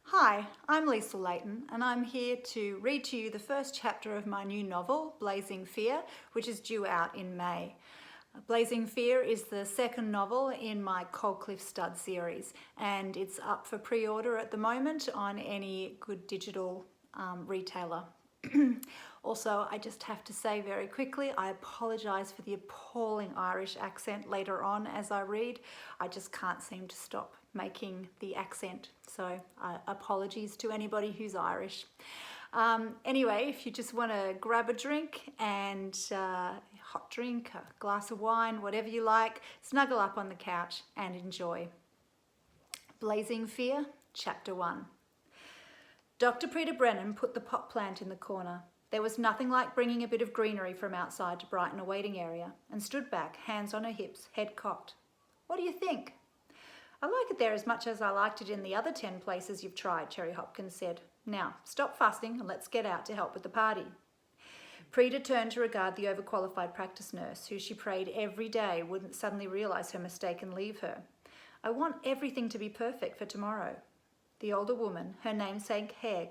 Hi, I'm Leisl, and I'm here to read to you the first chapter of my new novel, Blazing Fear, which is due out in May. Blazing Fear is the second novel in my Cold Cliff Stud series, and it's up for pre-order at the moment on any good digital retailer. Also, I just have to say very quickly, I apologise for the appalling Irish accent later on as I read. I just can't seem to stop making the accent, so apologies to anybody who's Irish. Anyway, if you just want to grab a drink and hot drink, a glass of wine, whatever you like, snuggle up on the couch and enjoy. Blazing Fear, Chapter 1. Dr. Peter Brennan put the pot plant in the corner. There was nothing like bringing a bit of greenery from outside to brighten a waiting area, and stood back, hands on her hips, head cocked. What do you think? I like it there as much as I liked it in the other 10 places you've tried, Cherry Hopkins said. Now, stop fussing and let's get out to help with the party. Preta turned to regard the overqualified practice nurse, who she prayed every day wouldn't suddenly realise her mistake and leave her. I want everything to be perfect for tomorrow. The older woman, her namesake hair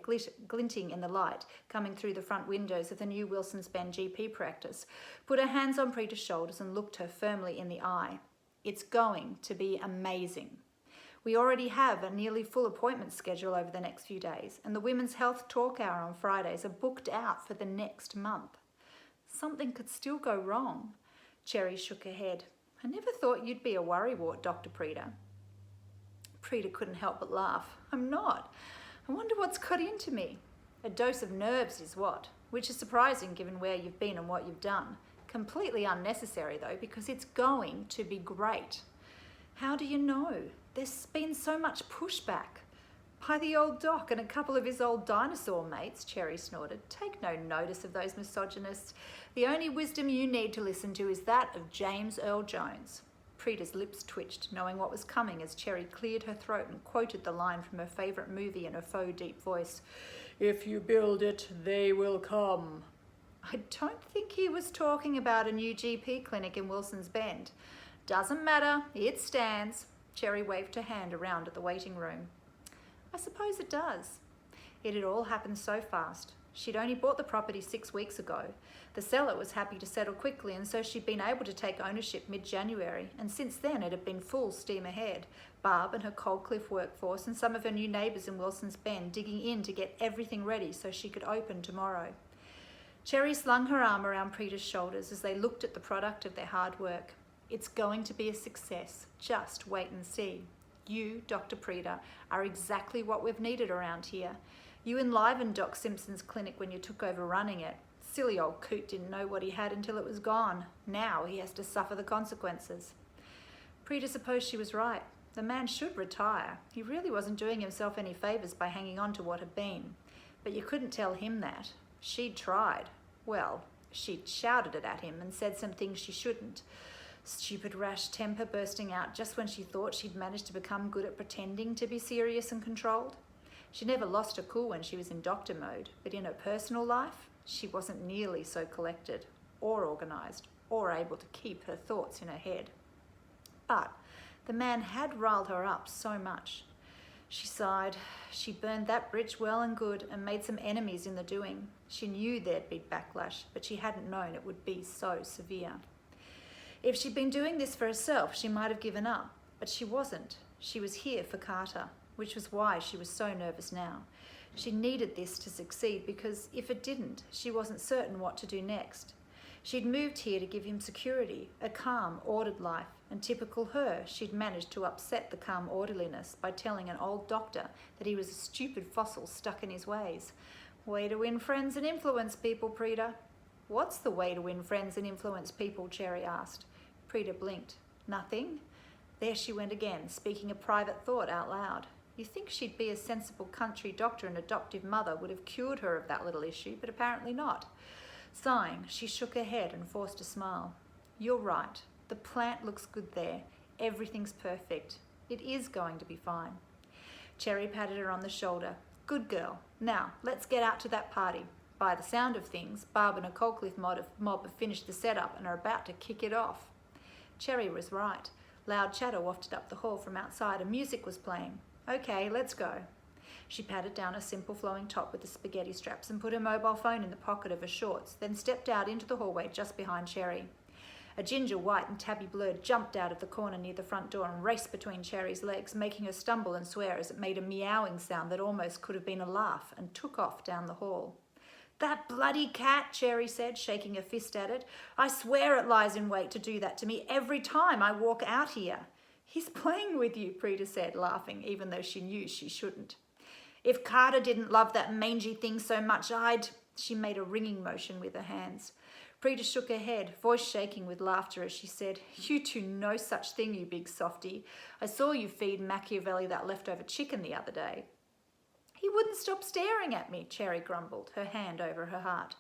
glinting in the light coming through the front windows of the new Wilson's Bend GP practice, put her hands on Preta's shoulders and looked her firmly in the eye. It's going to be amazing. We already have a nearly full appointment schedule over the next few days, and the Women's Health Talk Hour on Fridays are booked out for the next month. Something could still go wrong. Cherry shook her head. I never thought you'd be a worrywart, Dr. Preta. Preta couldn't help but laugh. I'm not. I wonder what's got into me. A dose of nerves is what, which is surprising given where you've been and what you've done. Completely unnecessary though, because it's going to be great. How do you know? There's been so much pushback. By the old doc and a couple of his old dinosaur mates, Cherry snorted. Take no notice of those misogynists. The only wisdom you need to listen to is that of James Earl Jones. Preta's lips twitched, knowing what was coming as Cherry cleared her throat and quoted the line from her favourite movie in her faux deep voice. If you build it, they will come. I don't think he was talking about a new GP clinic in Wilson's Bend. Doesn't matter, it stands. Cherry waved her hand around at the waiting room. I suppose it does. It had all happened so fast. She'd only bought the property 6 weeks ago. The seller was happy to settle quickly, and so she'd been able to take ownership mid-January, and since then it had been full steam ahead. Barb and her Cold Cliff workforce and some of her new neighbours in Wilson's Bend digging in to get everything ready so she could open tomorrow. Cherry slung her arm around Preta's shoulders as they looked at the product of their hard work. It's going to be a success. Just wait and see. You, Dr. Preta, are exactly what we've needed around here. You enlivened Doc Simpson's clinic when you took over running it. Silly old coot didn't know what he had until it was gone. Now he has to suffer the consequences. Preta supposed she was right. The man should retire. He really wasn't doing himself any favours by hanging on to what had been. But you couldn't tell him that. She'd tried. Well, she'd shouted it at him and said some things she shouldn't. Stupid rash temper bursting out just when she thought she'd managed to become good at pretending to be serious and controlled. She never lost her cool when she was in doctor mode, but in her personal life, she wasn't nearly so collected or organised or able to keep her thoughts in her head. But the man had riled her up so much. She sighed. She burned that bridge well and good and made some enemies in the doing. She knew there'd be backlash, but she hadn't known it would be so severe. If she'd been doing this for herself, she might have given up, but she wasn't. She was here for Carter, which was why she was so nervous now. She needed this to succeed because if it didn't, she wasn't certain what to do next. She'd moved here to give him security, a calm, ordered life, and typical her, she'd managed to upset the calm orderliness by telling an old doctor that he was a stupid fossil stuck in his ways. Way to win friends and influence people, Preta. What's the way to win friends and influence people? Cherry asked. Preta blinked. Nothing? There she went again, speaking a private thought out loud. You think she'd be a sensible country doctor and adoptive mother would have cured her of that little issue, but apparently not. Sighing, she shook her head and forced a smile. You're right. The plant looks good there. Everything's perfect. It is going to be fine. Cherry patted her on the shoulder. Good girl. Now, let's get out to that party. By the sound of things, Barb and a Cold Cliff mob have finished the setup and are about to kick it off. Cherry was right. Loud chatter wafted up the hall from outside and music was playing. Okay, let's go. She patted down a simple flowing top with the spaghetti straps and put her mobile phone in the pocket of her shorts, then stepped out into the hallway just behind Cherry. A ginger white and tabby bird jumped out of the corner near the front door and raced between Cherry's legs, making her stumble and swear as it made a meowing sound that almost could have been a laugh, and took off down the hall. "That bloody cat," Cherry said, shaking her fist at it. "I swear it lies in wait to do that to me every time I walk out here." "He's playing with you," Prita said, laughing, even though she knew she shouldn't. "If Carter didn't love that mangy thing so much, I'd..." She made a ringing motion with her hands. Prita shook her head, voice shaking with laughter as she said, "You do no such thing, you big softy. I saw you feed Machiavelli that leftover chicken the other day." "He wouldn't stop staring at me," Cherry grumbled, her hand over her heart.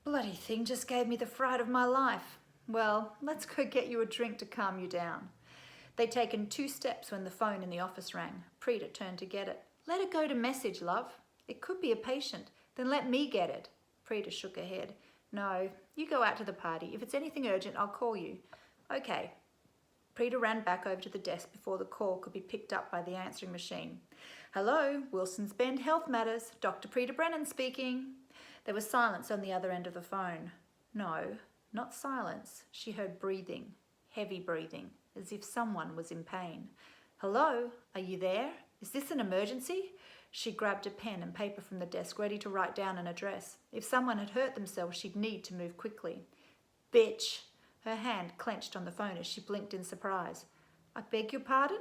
"Bloody thing just gave me the fright of my life. Well, let's go get you a drink to calm you down." They'd taken 2 steps when the phone in the office rang. Prita turned to get it. "Let it go to message, love. It could be a patient. Then let me get it." Prita shook her head. "No, you go out to the party. If it's anything urgent, I'll call you." "Okay." Prita ran back over to the desk before the call could be picked up by the answering machine. "Hello, Wilson's Bend Health Matters. Dr. Prita Brennan speaking." There was silence on the other end of the phone. No, not silence. She heard breathing, heavy breathing, as if someone was in pain. "Hello, are you there? Is this an emergency?" She grabbed a pen and paper from the desk, ready to write down an address. If someone had hurt themselves, she'd need to move quickly. "Bitch!" Her hand clenched on the phone as she blinked in surprise. "I beg your pardon?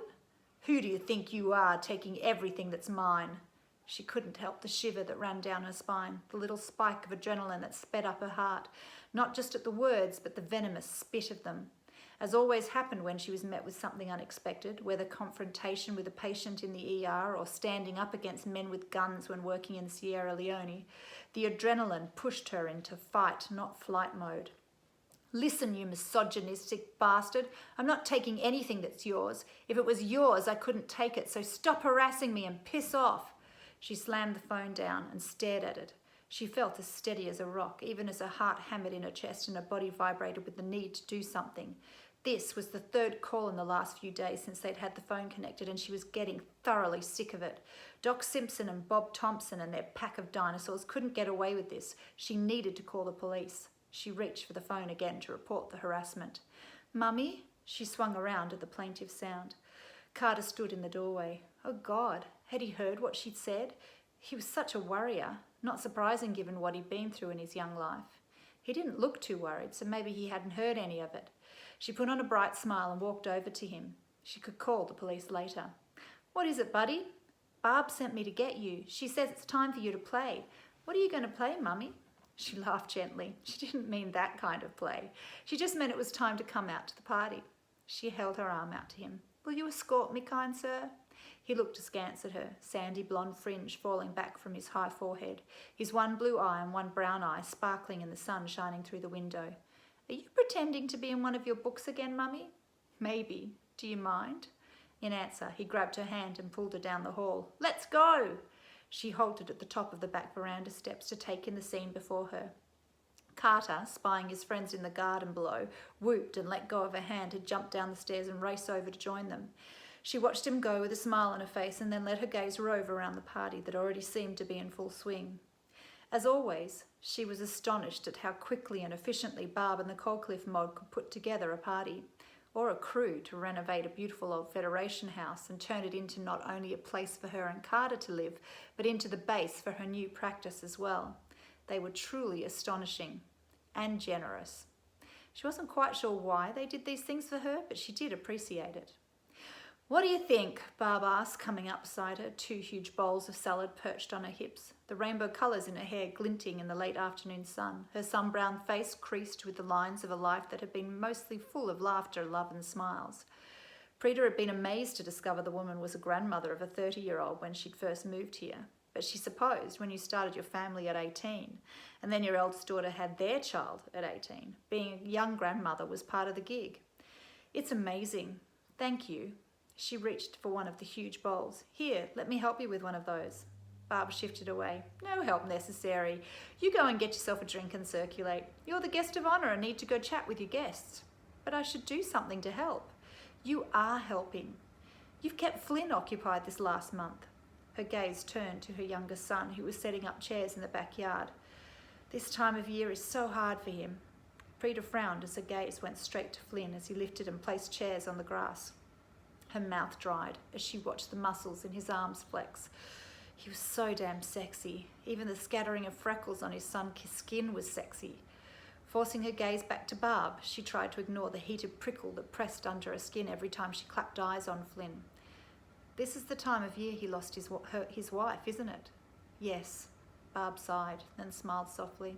Who do you think you are, taking everything that's mine?" She couldn't help the shiver that ran down her spine, the little spike of adrenaline that sped up her heart, not just at the words, but the venomous spit of them. As always happened when she was met with something unexpected, whether confrontation with a patient in the ER or standing up against men with guns when working in Sierra Leone, the adrenaline pushed her into fight, not flight mode. "Listen, you misogynistic bastard. I'm not taking anything that's yours. If it was yours, I couldn't take it, so stop harassing me and piss off." She slammed the phone down and stared at it. She felt as steady as a rock, even as her heart hammered in her chest and her body vibrated with the need to do something. This was the 3rd call in the last few days since they'd had the phone connected, and she was getting thoroughly sick of it. Doc Simpson and Bob Thompson and their pack of dinosaurs couldn't get away with this. She needed to call the police. She reached for the phone again to report the harassment. "Mummy?" She swung around at the plaintive sound. Carter stood in the doorway. Oh God, had he heard what she'd said? He was such a worrier, not surprising given what he'd been through in his young life. He didn't look too worried, so maybe he hadn't heard any of it. She put on a bright smile and walked over to him. She could call the police later. "What is it, buddy?" "Barb sent me to get you. She says it's time for you to play." "What are you going to play, Mummy?" She laughed gently. She didn't mean that kind of play. She just meant it was time to come out to the party. She held her arm out to him. "Will you escort me, kind sir?" He looked askance at her, sandy blonde fringe falling back from his high forehead, his one blue eye and one brown eye sparkling in the sun shining through the window. "Are you pretending to be in one of your books again, Mummy?" "Maybe. Do you mind?" In answer, he grabbed her hand and pulled her down the hall. "Let's go!" She halted at the top of the back veranda steps to take in the scene before her. Carter, spying his friends in the garden below, whooped and let go of her hand to jump down the stairs and race over to join them. She watched him go with a smile on her face and then let her gaze rove around the party that already seemed to be in full swing. As always, she was astonished at how quickly and efficiently Barb and the Coldcliff mod could put together a party, or a crew to renovate a beautiful old Federation house and turn it into not only a place for her and Carter to live, but into the base for her new practice as well. They were truly astonishing and generous. She wasn't quite sure why they did these things for her, but she did appreciate it. "What do you think?" Barb asked, coming up beside her, 2 huge bowls of salad perched on her hips, the rainbow colours in her hair glinting in the late afternoon sun, her sun-browned face creased with the lines of a life that had been mostly full of laughter, love and smiles. Prita had been amazed to discover the woman was a grandmother of a 30-year-old when she'd first moved here, but she supposed when you started your family at 18, and then your eldest daughter had their child at 18, being a young grandmother was part of the gig. "It's amazing. Thank you." She reached for one of the huge bowls. "Here, let me help you with one of those." Barb shifted away. "No help necessary. You go and get yourself a drink and circulate. You're the guest of honour and need to go chat with your guests." "But I should do something to help." "You are helping. You've kept Flynn occupied this last month." Her gaze turned to her younger son, who was setting up chairs in the backyard. This time of year is so hard for him. Frida frowned as her gaze went straight to Flynn as he lifted and placed chairs on the grass. Her mouth dried as she watched the muscles in his arms flex. He was so damn sexy. Even the scattering of freckles on his sun-kissed skin was sexy. Forcing her gaze back to Barb, she tried to ignore the heated prickle that pressed under her skin every time she clapped eyes on Flynn. This is the time of year he lost his wife, isn't it? Yes, Barb sighed, then smiled softly.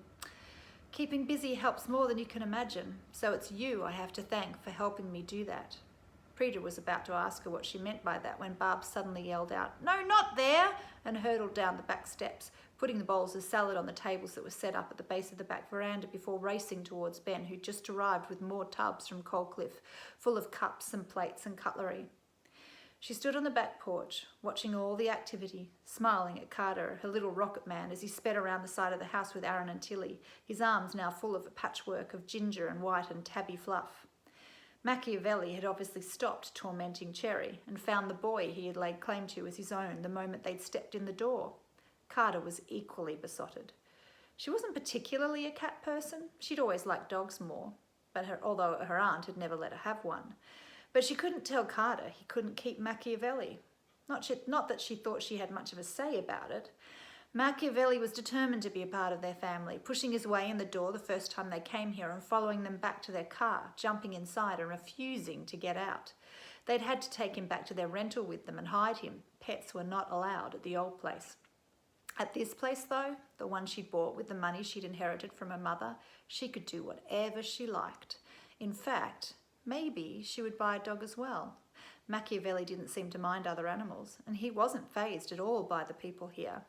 Keeping busy helps more than you can imagine, so it's you I have to thank for helping me do that. Frida was about to ask her what she meant by that when Barb suddenly yelled out, "No, not there!" and hurtled down the back steps, putting the bowls of salad on the tables that were set up at the base of the back veranda before racing towards Ben, who'd just arrived with more tubs from Coal Cliff, full of cups and plates and cutlery. She stood on the back porch, watching all the activity, smiling at Carter, her little rocket man, as he sped around the side of the house with Aaron and Tilly, his arms now full of a patchwork of ginger and white and tabby fluff. Machiavelli had obviously stopped tormenting Cherry and found the boy he had laid claim to as his own the moment they'd stepped in the door. Carter was equally besotted. She wasn't particularly a cat person. She'd always liked dogs more, although her aunt had never let her have one. But she couldn't tell Carter he couldn't keep Machiavelli. Not that she thought she had much of a say about it. Machiavelli was determined to be a part of their family, pushing his way in the door the first time they came here and following them back to their car, jumping inside and refusing to get out. They'd had to take him back to their rental with them and hide him. Pets were not allowed at the old place. At this place, though, the one she'd bought with the money she'd inherited from her mother, she could do whatever she liked. In fact, maybe she would buy a dog as well. Machiavelli didn't seem to mind other animals, and he wasn't fazed at all by the people here.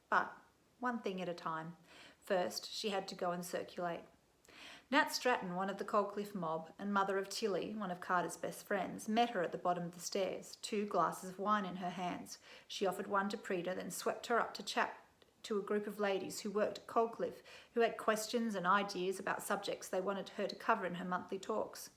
But one thing at a time. First, she had to go and circulate. Nat Stratton, one of the Coal Cliff mob, and mother of Tilly, one of Carter's best friends, met her at the bottom of the stairs, 2 glasses of wine in her hands. She offered one to Frida, then swept her up to chat to a group of ladies who worked at Coal Cliff, who had questions and ideas about subjects they wanted her to cover in her monthly talks.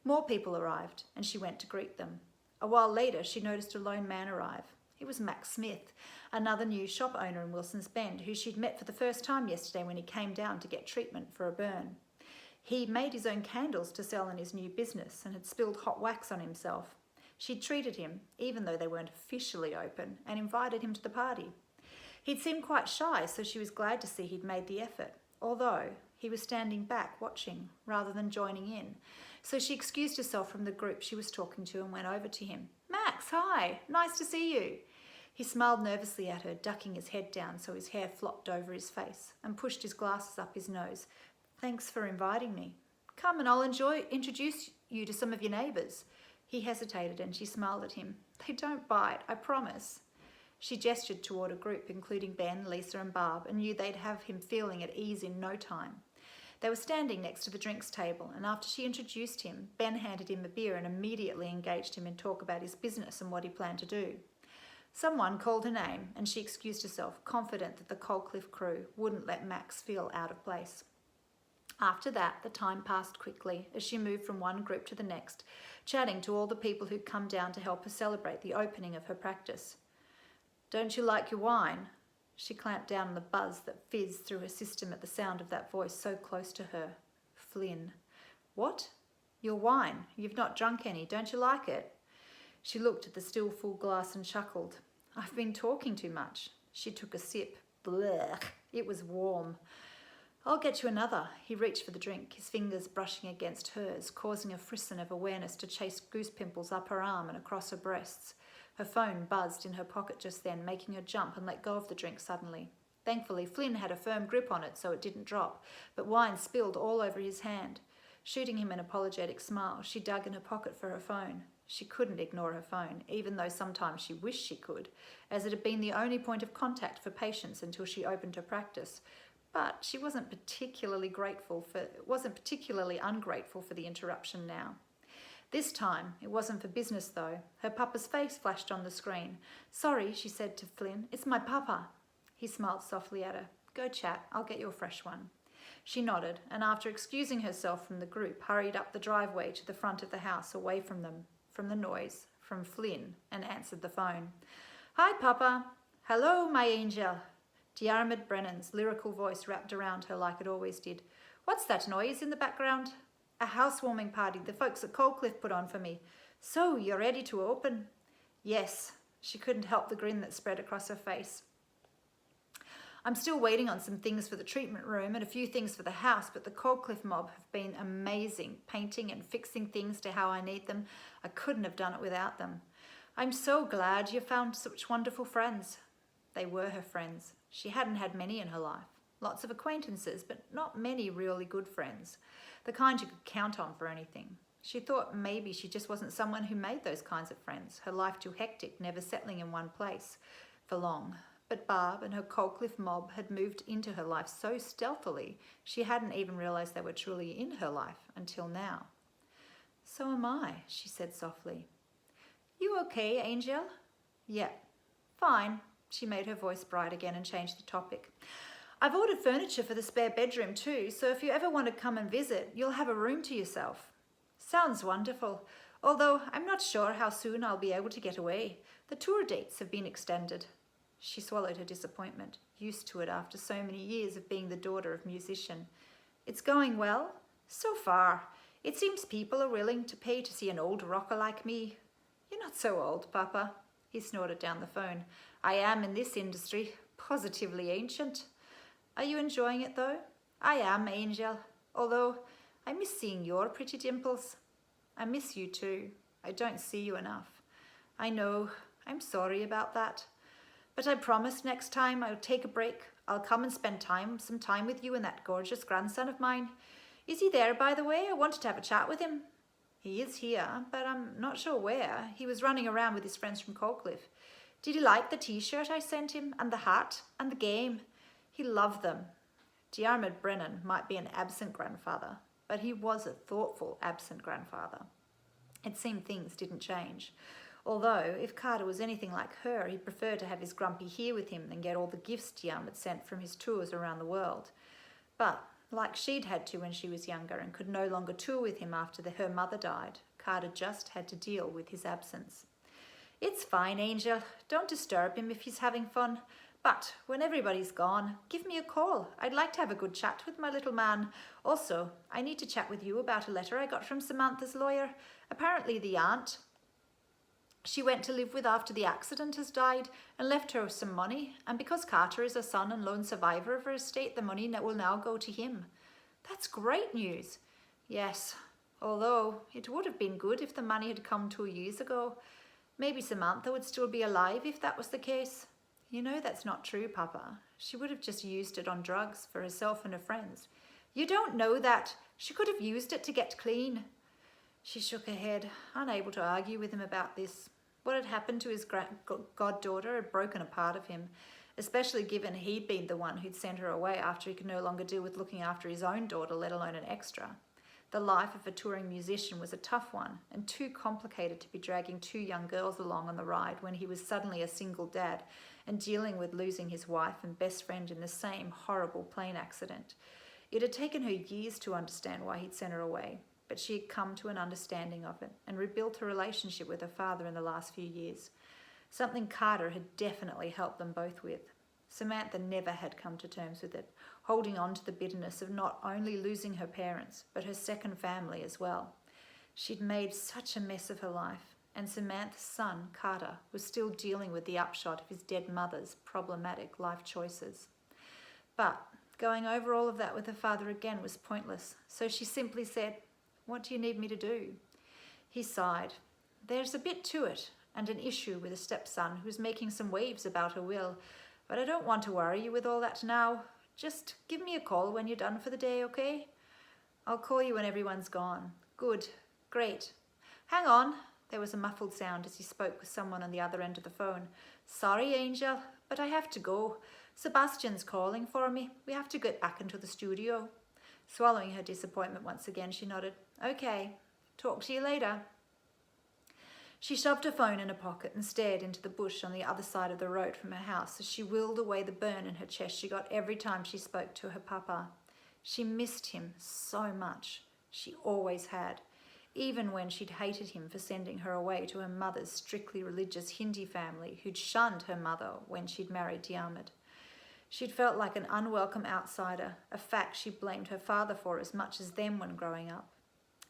More people arrived, and she went to greet them. A while later, she noticed a lone man arrive. It was Max Smith, another new shop owner in Wilson's Bend, who she'd met for the first time yesterday when he came down to get treatment for a burn. He made his own candles to sell in his new business and had spilled hot wax on himself. She'd treated him, even though they weren't officially open, and invited him to the party. He'd seemed quite shy, so she was glad to see he'd made the effort, although he was standing back watching rather than joining in. So she excused herself from the group she was talking to and went over to him. "Max, hi, nice to see you." He smiled nervously at her, ducking his head down so his hair flopped over his face, and pushed his glasses up his nose. "Thanks for inviting me. Come and I'll introduce you to some of your neighbours." He hesitated and she smiled at him. "They don't bite, I promise." She gestured toward a group, including Ben, Lisa and Barb, and knew they'd have him feeling at ease in no time. They were standing next to the drinks table, and after she introduced him, Ben handed him a beer and immediately engaged him in talk about his business and what he planned to do. Someone called her name, and she excused herself, confident that the Coal Cliff crew wouldn't let Max feel out of place. After that, the time passed quickly as she moved from one group to the next, chatting to all the people who'd come down to help her celebrate the opening of her practice. "Don't you like your wine?" She clamped down on the buzz that fizzed through her system at the sound of that voice so close to her. Flynn. "What? Your wine. You've not drunk any. Don't you like it?" She looked at the still full glass and chuckled. "I've been talking too much." She took a sip. Blech. It was warm. "I'll get you another." He reached for the drink, his fingers brushing against hers, causing a frisson of awareness to chase goose pimples up her arm and across her breasts. Her phone buzzed in her pocket just then, making her jump and let go of the drink suddenly. Thankfully, Flynn had a firm grip on it so it didn't drop, but wine spilled all over his hand. Shooting him an apologetic smile, she dug in her pocket for her phone. She couldn't ignore her phone, even though sometimes she wished she could, as it had been the only point of contact for patients until she opened her practice. But she wasn't particularly ungrateful for the interruption now. This time, it wasn't for business though. Her papa's face flashed on the screen. "Sorry," she said to Flynn, "it's my papa." He smiled softly at her. "Go chat, I'll get you a fresh one." She nodded, and after excusing herself from the group, hurried up the driveway to the front of the house, away from them, from the noise, from Flynn, and answered the phone. "Hi, Papa." Hello, my angel. Diarmid Brennan's lyrical voice wrapped around her like it always did. What's that noise in the background? A housewarming party the folks at Coldcliff put on for me. So, you're ready to open? Yes. She couldn't help the grin that spread across her face. I'm still waiting on some things for the treatment room and a few things for the house, but the Coldcliff mob have been amazing, painting and fixing things to how I need them. I couldn't have done it without them. I'm so glad you found such wonderful friends. They were her friends. She hadn't had many in her life. Lots of acquaintances, but not many really good friends. The kind you could count on for anything. She thought maybe she just wasn't someone who made those kinds of friends. Her life too hectic, never settling in one place for long. But Barb and her Coldcliff mob had moved into her life so stealthily, she hadn't even realised they were truly in her life until now. So am I, she said softly. You okay, Angel? Yeah, fine. She made her voice bright again and changed the topic. I've ordered furniture for the spare bedroom too, so if you ever want to come and visit, you'll have a room to yourself. Sounds wonderful, although I'm not sure how soon I'll be able to get away. The tour dates have been extended. She swallowed her disappointment, used to it after so many years of being the daughter of a musician. It's going well? So far. It seems people are willing to pay to see an old rocker like me. You're not so old, Papa. He snorted down the phone. I am in this industry, positively ancient. Are you enjoying it though? I am, Angel. Although I miss seeing your pretty dimples. I miss you too. I don't see you enough. I know. I'm sorry about that. But I promise next time I'll take a break. I'll come and spend some time with you and that gorgeous grandson of mine. Is he there, by the way? I wanted to have a chat with him. He is here, but I'm not sure where. He was running around with his friends from Coldcliff. Did he like the t-shirt I sent him, and the hat, and the game? He loved them. Diarmid Brennan might be an absent grandfather, but he was a thoughtful absent grandfather. It seemed things didn't change. Although, if Carter was anything like her, he'd prefer to have his grumpy here with him than get all the gifts Diarmid sent from his tours around the world. But, like she'd had to when she was younger and could no longer tour with him after her mother died, Carter just had to deal with his absence. It's fine, Angel. Don't disturb him if he's having fun. But when everybody's gone, give me a call. I'd like to have a good chat with my little man. Also, I need to chat with you about a letter I got from Samantha's lawyer. Apparently the aunt she went to live with after the accident has died and left her some money, and because Carter is a son and lone survivor of her estate, the money will now go to him. That's great news. Yes, although it would have been good if the money had come 2 years ago. Maybe Samantha would still be alive if that was the case. You know that's not true, Papa. She would have just used it on drugs for herself and her friends. You don't know that. She could have used it to get clean. She shook her head, unable to argue with him about this. What had happened to his goddaughter had broken a part of him, especially given he'd been the one who'd sent her away after he could no longer deal with looking after his own daughter, let alone an extra. The life of a touring musician was a tough one and too complicated to be dragging 2 young girls along on the ride when he was suddenly a single dad and dealing with losing his wife and best friend in the same horrible plane accident. It had taken her years to understand why he'd sent her away, but she had come to an understanding of it and rebuilt her relationship with her father in the last few years, something Carter had definitely helped them both with. Samantha never had come to terms with it, holding on to the bitterness of not only losing her parents, but her second family as well. She'd made such a mess of her life, and Samantha's son, Carter, was still dealing with the upshot of his dead mother's problematic life choices. But going over all of that with her father again was pointless, so she simply said, "What do you need me to do?" He sighed. "There's a bit to it, and an issue with a stepson who's making some waves about her will, but I don't want to worry you with all that now. Just give me a call when you're done for the day, okay?" "I'll call you when everyone's gone." "Good. Great. Hang on." There was a muffled sound as he spoke with someone on the other end of the phone. "Sorry, Angel, but I have to go. Sebastian's calling for me. We have to get back into the studio." Swallowing her disappointment once again, she nodded. "Okay. Talk to you later." She shoved her phone in her pocket and stared into the bush on the other side of the road from her house as she willed away the burn in her chest she got every time she spoke to her papa. She missed him so much. She always had. even when she'd hated him for sending her away to her mother's strictly religious Hindi family who'd shunned her mother when she'd married Diarmid. She'd felt like an unwelcome outsider, a fact she blamed her father for as much as them when growing up.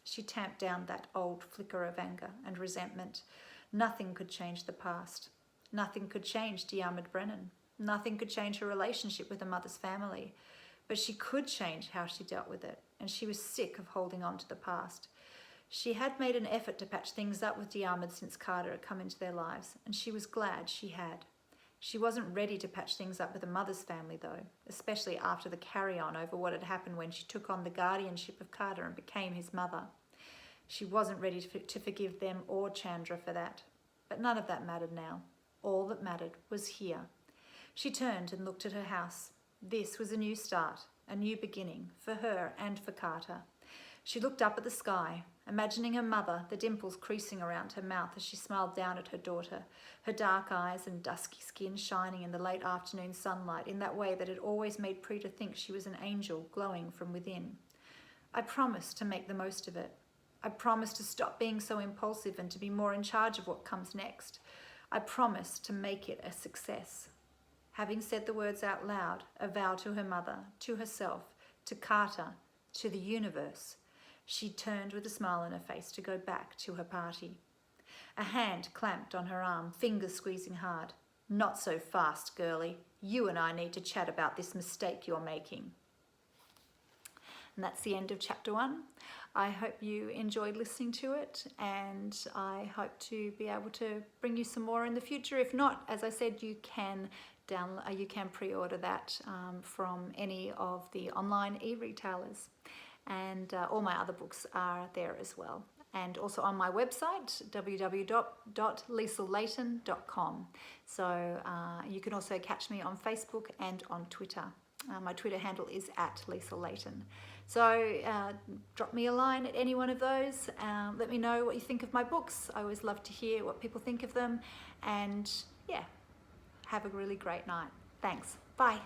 She tamped down that old flicker of anger and resentment. Nothing could change the past. Nothing could change Diarmid Brennan. Nothing could change her relationship with her mother's family. But she could change how she dealt with it, and she was sick of holding on to the past. She had made an effort to patch things up with Diarmid since Carter had come into their lives, and she was glad she had. She wasn't ready to patch things up with her mother's family, though, especially after the carry-on over what had happened when she took on the guardianship of Carter and became his mother. She wasn't ready to forgive them or Chandra for that. But none of that mattered now. All that mattered was here. She turned and looked at her house. This was a new start, a new beginning, for her and for Carter. She looked up at the sky, imagining her mother, the dimples creasing around her mouth as she smiled down at her daughter, her dark eyes and dusky skin shining in the late afternoon sunlight in that way that had always made Preeta think she was an angel glowing from within. I promised to make the most of it. I promised to stop being so impulsive and to be more in charge of what comes next. I promised to make it a success. Having said the words out loud, a vow to her mother, to herself, to Carter, to the universe, she turned with a smile on her face to go back to her party. A hand clamped on her arm, fingers squeezing hard. "Not so fast, girlie. You and I need to chat about this mistake you're making." And that's the end of chapter 1. I hope you enjoyed listening to it, and I hope to be able to bring you some more in the future. If not, as I said, you can pre-order that from any of the online e-retailers, and all my other books are there as well, and also on my website www.leisl.com. So you can also catch me on Facebook and on Twitter. My Twitter handle is @LeisL. So drop me a line at any one of those. Let me know what you think of my books. I always love to hear what people think of them. And yeah, have a really great night. Thanks. Bye.